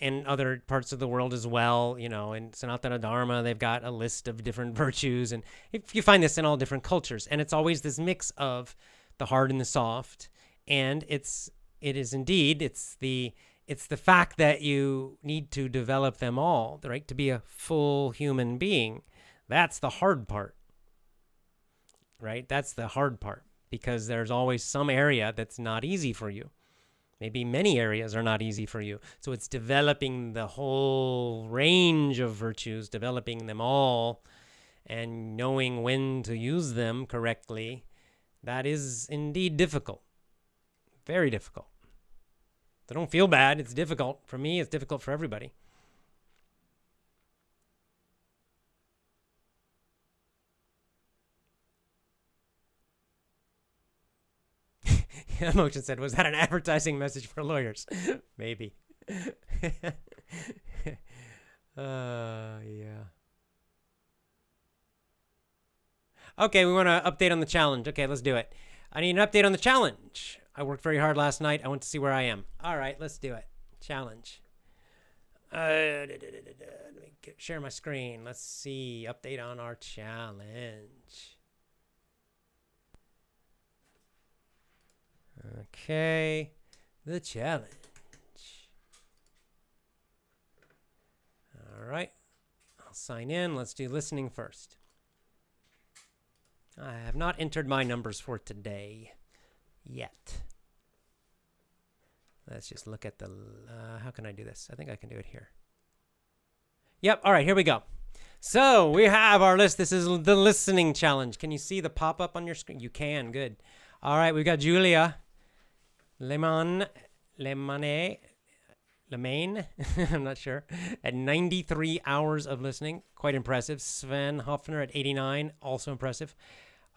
In other parts of the world as well, in Sanatana Dharma, they've got a list of different virtues. And if you find this in all different cultures, and it's always this mix of the hard and the soft. And it's the fact that you need to develop them all, right? To be a full human being. That's the hard part, right? That's the hard part because there's always some area that's not easy for you. Maybe many areas are not easy for you. So it's developing the whole range of virtues, developing them all. and knowing when to use them correctly, that is indeed difficult. Very difficult. So don't feel bad. It's difficult. For me, it's difficult for everybody. Emotion said, was that an advertising message for lawyers? Maybe. Yeah. Okay, we want to update on the challenge. Okay, let's do it. I need an update on the challenge. I worked very hard last night. I want to see where I am. All right, let's do it. Challenge. Let me share my screen. Let's see. Update on our challenge. Okay, the challenge. All right, I'll sign in. Let's do listening first. I have not entered my numbers for today yet. Let's just look at the, how can I do this? I think I can do it here. Yep, all right, here we go. So we have our list. This is the listening challenge. Can you see the pop-up on your screen? You can, good. All right, we've got Julia Lemaine, I'm not sure, at 93 hours of listening. Quite impressive. Sven Hoffner at 89, also impressive.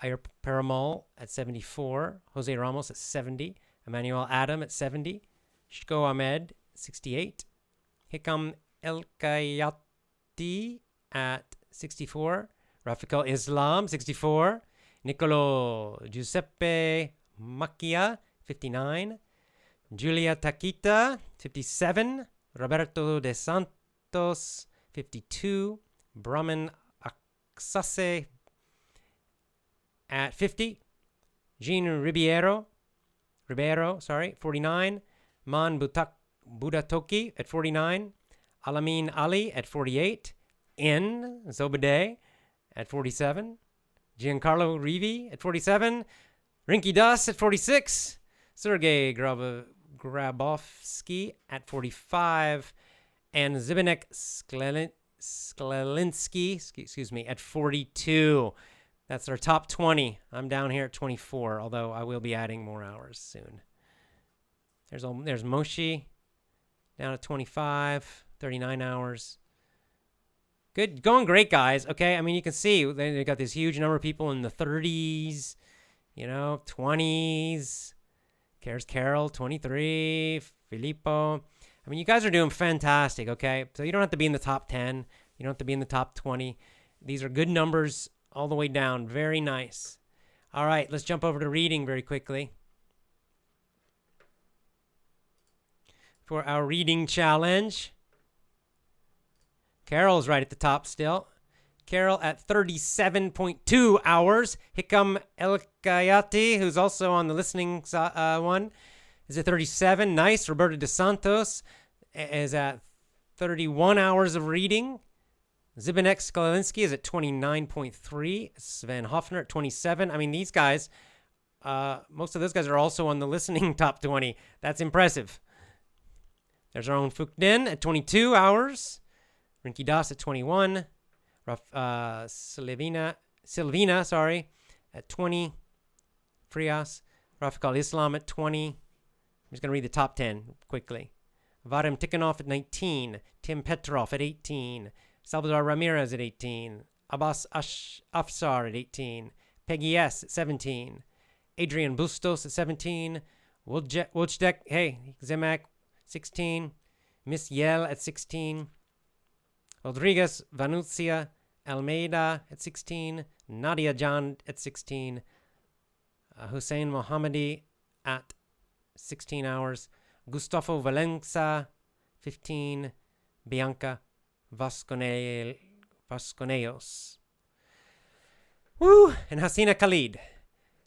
Ayer Paramal at 74. Jose Ramos at 70. Emmanuel Adam at 70. Shko Ahmed, 68. Hikam El Kayati at 64. Rafiqal Islam, 64. Nicolo Giuseppe Macchia, 59. Julia Taquita, 57. Roberto de Santos, 52. Brahman Aksase at 50. Jean Ribeiro, 49. Man Budatoki at 49. Alamin Ali at 48. N. Zobade at 47. Giancarlo Rivi at 47. Rinky Das at 46. Sergei Grabovsky at 45. And Zibinek Sklelinsky, at 42. That's our top 20. I'm down here at 24, although I will be adding more hours soon. There's Moshi down at 25, 39 hours. Good, going great, guys. Okay, I mean, you can see they got this huge number of people in the 30s, 20s. There's Carol, 23, Filippo. I mean, you guys are doing fantastic, okay? So you don't have to be in the top 10. You don't have to be in the top 20. These are good numbers all the way down. Very nice. All right, let's jump over to reading very quickly. For our reading challenge, Carol's right at the top still. Carol at 37.2 hours. Hikam El Kayati, who's also on the listening one, is at 37. Nice. Roberto de Santos is at 31 hours of reading. Zibinek Skalinsky is at 29.3. Sven Hoffner at 27. I mean, these guys, most of those guys are also on the listening top 20. That's impressive. There's our own Fukden at 22 hours. Rinky Das at 21. Silvina, at 20. Frias. Rafiqal Islam at 20. I'm just going to read the top 10 quickly. Vadim Tikhonov at 19. Tim Petrov at 18. Salvador Ramirez at 18. Abbas Afsar at 18. Peggy S. at 17. Adrian Bustos at 17. Wojtek, Zemak, 16. Miss Yel at 16. Rodriguez Vanucia Almeida at 16. Nadia Jan at 16. Hussein Mohammadi at 16 hours. Gustavo Valenza, 15. Bianca Vasconellos. Woo! And Hasina Khalid.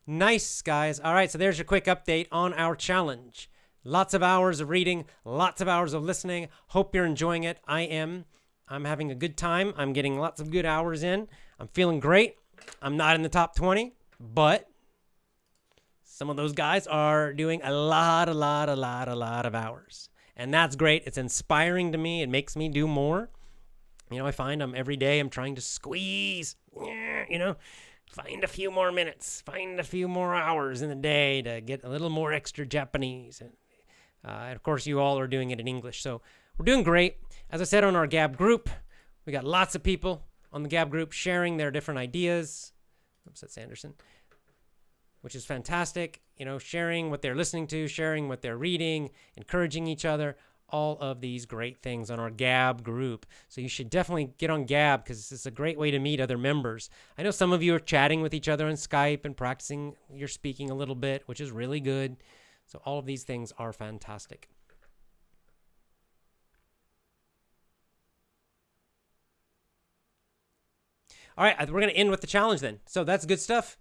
Nice, guys. All right, so there's your quick update on our challenge. Lots of hours of reading, lots of hours of listening. Hope you're enjoying it. I am. I'm having a good time. I'm getting lots of good hours in. I'm feeling great. I'm not in the top 20, but some of those guys are doing a lot of hours. And that's great. It's inspiring to me. It makes me do more. I find every day I'm trying to squeeze find a few more minutes, find a few more hours in the day to get a little more extra Japanese. And of course, you all are doing it in English. So we're doing great. As I said, on our Gab group, we got lots of people on the Gab group sharing their different ideas. Oops, that's Anderson. Which is fantastic. Sharing what they're listening to, sharing what they're reading, encouraging each other. All of these great things on our Gab group. So you should definitely get on Gab because it's a great way to meet other members. I know some of you are chatting with each other on Skype and practicing your speaking a little bit, which is really good. So all of these things are fantastic. All right, we're going to end with the challenge then. So that's good stuff.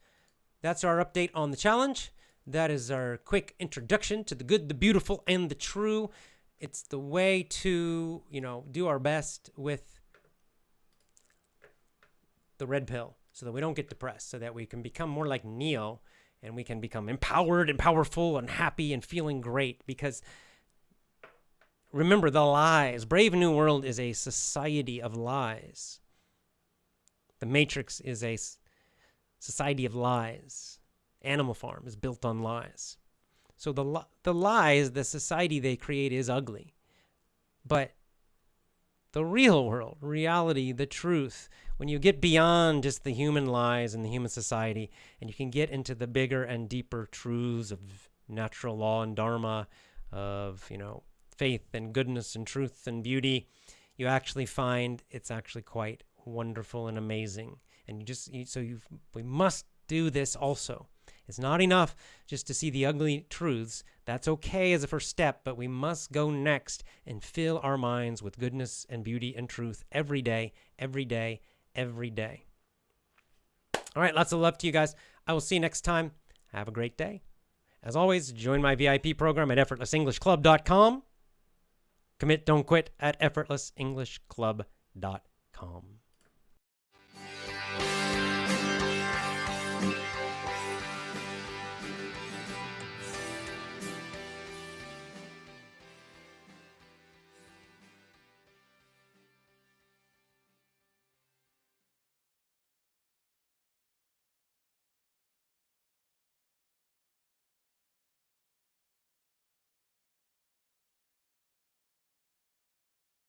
That's our update on the challenge. That is our quick introduction to the good, the beautiful, and the true. It's the way to, do our best with the red pill so that we don't get depressed, so that we can become more like Neo and we can become empowered and powerful and happy and feeling great. Because remember, the lies. Brave New World is a society of lies. The Matrix is a society of lies. Animal Farm is built on lies. So the lies, the society they create is ugly. But the real world, reality, the truth, when you get beyond just the human lies and the human society, and you can get into the bigger and deeper truths of natural law and Dharma, of, faith and goodness and truth and beauty, you actually find it's actually quite wonderful and amazing. And we must do this also. It's not enough just to see the ugly truths. That's okay as a first step, but we must go next and fill our minds with goodness and beauty and truth every day, every day, every day. All right, lots of love to you guys. I will see you next time. Have a great day. As always, join my VIP program at effortlessenglishclub.com. Commit, don't quit at effortlessenglishclub.com.